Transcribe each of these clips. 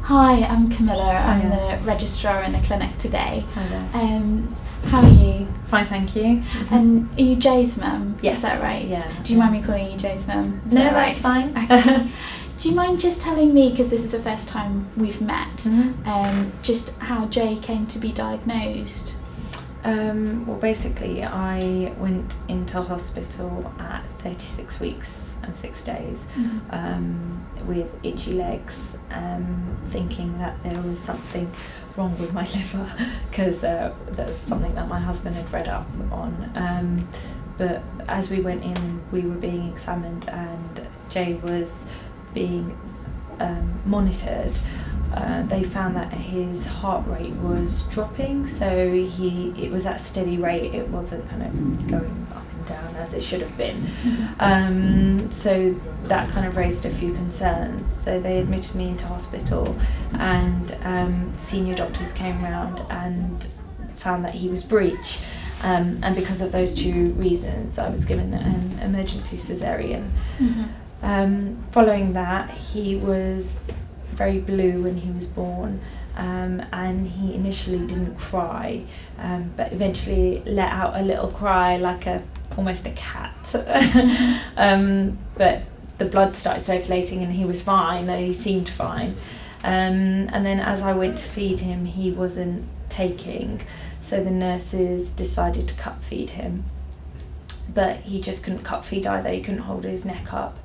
Hi, I'm Camilla. I'm Hiya. the registrar in the clinic today. Hi there. How are you? Fine, thank you. And are you Jay's mum? Yes. Is that right? Yeah. Do you mind me calling you Jay's mum? Is No, that that's right? fine. Okay. Do you mind just telling me, because this is the first time we've met, just how Jay came to be diagnosed? Well, basically, I went into hospital at 36 weeks and 6 days with itchy legs, thinking that there was something wrong with my liver, because that's something that my husband had read up on. But as we went in, we were being examined, and Jay was being monitored. They found that his heart rate was dropping, so it was at a steady rate. It wasn't kind of going up and down as it should have been. So that kind of raised a few concerns. So they admitted me into hospital, and senior doctors came round and found that he was breech. And because of those two reasons, I was given an emergency cesarean. Following that, he was very blue when he was born, and he initially didn't cry, but eventually let out a little cry like almost a cat. But the blood started circulating and he was fine, he seemed fine. And then as I went to feed him, he wasn't taking, so the nurses decided to cup feed him. But he just couldn't cup feed either, he couldn't hold his neck up.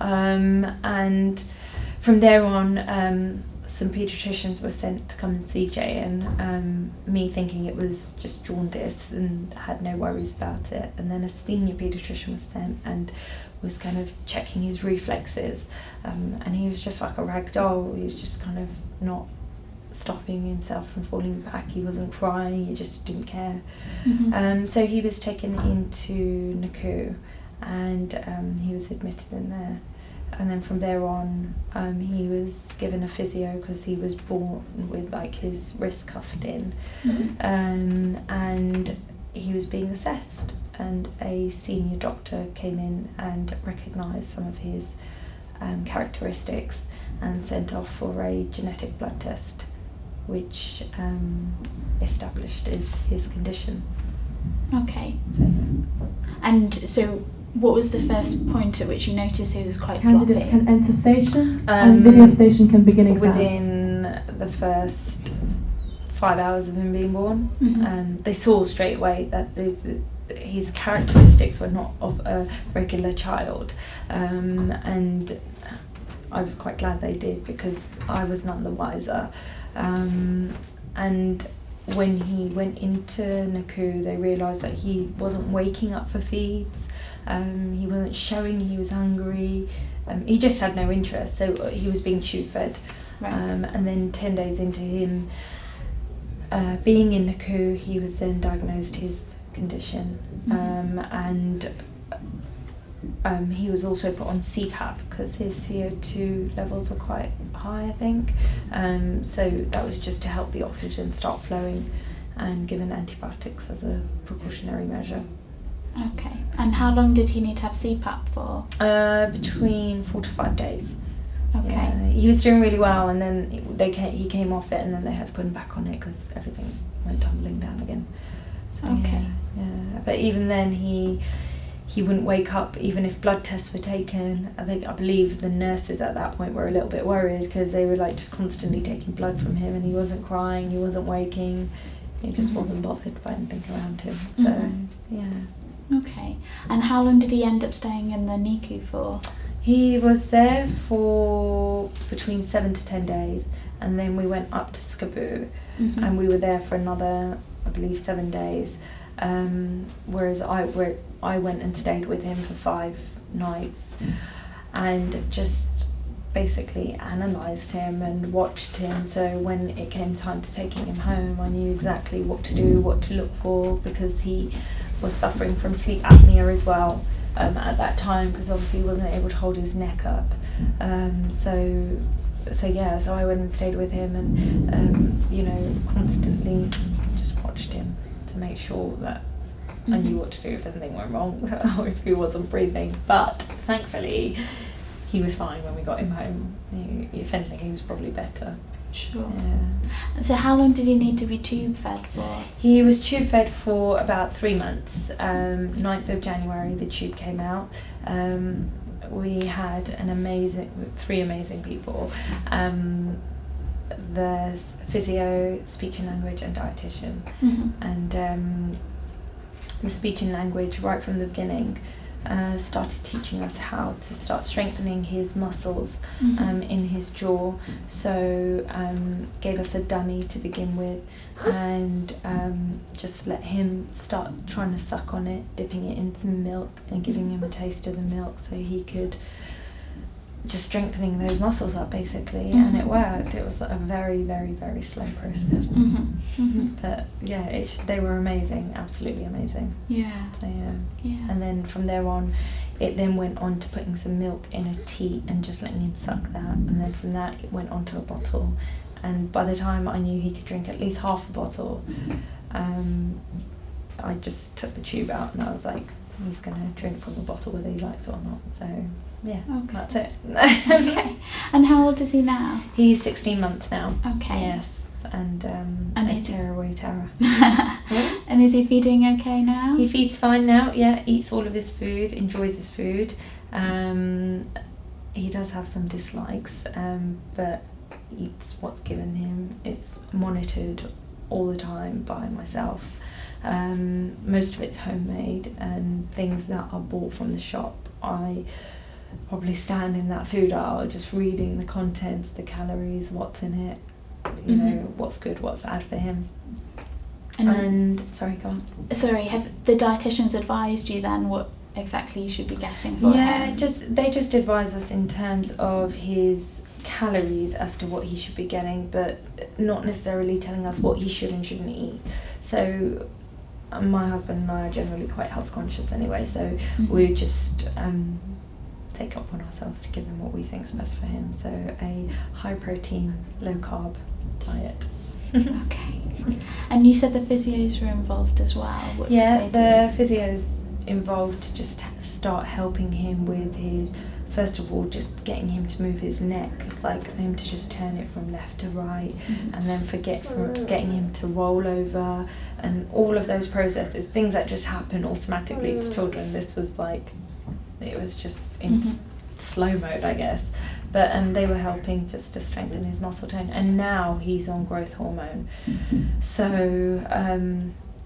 And from there on, some paediatricians were sent to come and see Jay, and me thinking it was just jaundice and had no worries about it. And then a senior paediatrician was sent and was kind of checking his reflexes, and he was just like a rag doll. He was just kind of not stopping himself from falling back. He wasn't crying, he just didn't care. So he was taken into Coup, and he was admitted in there. And then from there on, he was given a physio because he was born with like his wrist cuffed in, and he was being assessed. And a senior doctor came in and recognised some of his characteristics and sent off for a genetic blood test, which established his condition. Okay. So, And so what was the first point at which you noticed he was quite Candidates floppy? can enter station and video station can begin exam. within the first 5 hours of him being born, they saw straight away that his characteristics were not of a regular child, and I was quite glad they did, because I was none the wiser. And when he went into Coup, they realised that he wasn't waking up for feeds, he wasn't showing he was hungry, he just had no interest, so he was being tube fed. Right. And then 10 days into him being in Coup, he was then diagnosed his condition, and he was also put on CPAP because his CO2 levels were quite high, I think. So that was just to help the oxygen start flowing, and given antibiotics as a precautionary measure. Okay. And how long did he need to have CPAP for? Between 4 to 5 days. Okay. Yeah, he was doing really well, and then he came off it, and then they had to put him back on it because everything went tumbling down again. So, Okay. Yeah. But even then, he wouldn't wake up even if blood tests were taken. I believe the nurses at that point were a little bit worried because they were like just constantly taking blood from him, and he wasn't crying, he wasn't waking, he just wasn't bothered by anything around him. So yeah. Okay. And how long did he end up staying in the NICU for? He was there for between 7 to 10 days, and then we went up to Coup, and we were there for another, I believe, 7 days. Whereas I went and stayed with him for 5 nights, and just basically analysed him and watched him. So when it came time to taking him home, I knew exactly what to do, what to look for, because he was suffering from sleep apnea as well at that time, because obviously he wasn't able to hold his neck up. So I went and stayed with him, and constantly just watched him to make sure that I knew what to do if anything went wrong or if he wasn't breathing. But thankfully he was fine when we got him home. If anything, he was probably better. Sure. Yeah. So how long did he need to be tube fed for? He was tube fed for about 3 months. 9th of January the tube came out. We had three amazing people. The physio, speech and language and dietitian. And the speech and language right from the beginning started teaching us how to start strengthening his muscles in his jaw. So gave us a dummy to begin with, and just let him start trying to suck on it, dipping it in some milk and giving him a taste of the milk so he could just strengthening those muscles up basically. And it worked. It was a very, very, very slow process. But yeah, they were amazing, absolutely amazing. Yeah. So yeah. And then from there on, it then went on to putting some milk in a tea and just letting him suck that. And then from that, it went on to a bottle. And by the time I knew he could drink at least half a bottle, I just took the tube out and I was like, he's going to drink from the bottle whether he likes it or not. So yeah, that's it. Okay. And how old is he now? He's 16 months now. Okay. Yes. And is terror. And is he feeding okay now? He feeds fine now, yeah, eats all of his food, enjoys his food. He does have some dislikes, but eats what's given him. It's monitored all the time by myself. Most of it's homemade, and things that are bought from the shop, I probably stand in that food aisle just reading the contents, the calories, what's in it, you know, what's good, what's bad for him. And sorry, go on. Sorry, have the dietitians advised you then what exactly you should be getting for him? Yeah, they just advise us in terms of his calories as to what he should be getting, but not necessarily telling us what he should and shouldn't eat. So my husband and I are generally quite health conscious anyway, so we just take it upon ourselves to give him what we think is best for him. So a high protein, low carb diet. Okay. And you said the physios were involved as well. What did they do? The physios involved to just start helping him with his, first of all, just getting him to move his neck, like for him to just turn it from left to right, and then getting him to roll over, and all of those processes, things that just happen automatically to children. This was like, it was just in slow mode, I guess. But they were helping just to strengthen his muscle tone, and now he's on growth hormone. So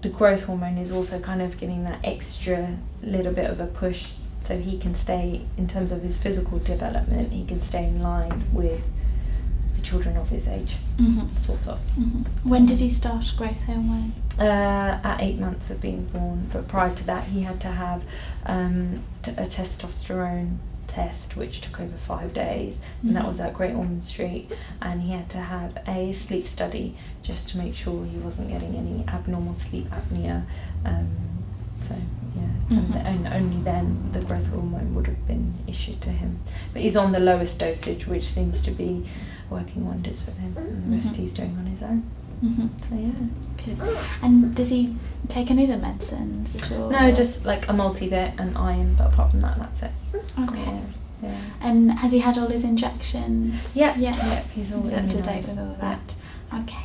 the growth hormone is also kind of giving that extra little bit of a push, so he can stay, in terms of his physical development, he can stay in line with the children of his age, sort of. When did he start growth hormone? At 8 months of being born, but prior to that he had to have a testosterone test, which took over 5 days, and that was at Great Ormond Street, and he had to have a sleep study just to make sure he wasn't getting any abnormal sleep apnea. So yeah, and only then the growth hormone would have been issued to him. But he's on the lowest dosage, which seems to be working wonders for him, and the rest he's doing on his own. So yeah. Good. And does he take any other medicines at all? No, just like a multivit and iron, but apart from that, that's it. Okay. Yeah. And has he had all his injections? Yeah. Yeah. He's all up to date immunised. with all of that. Okay.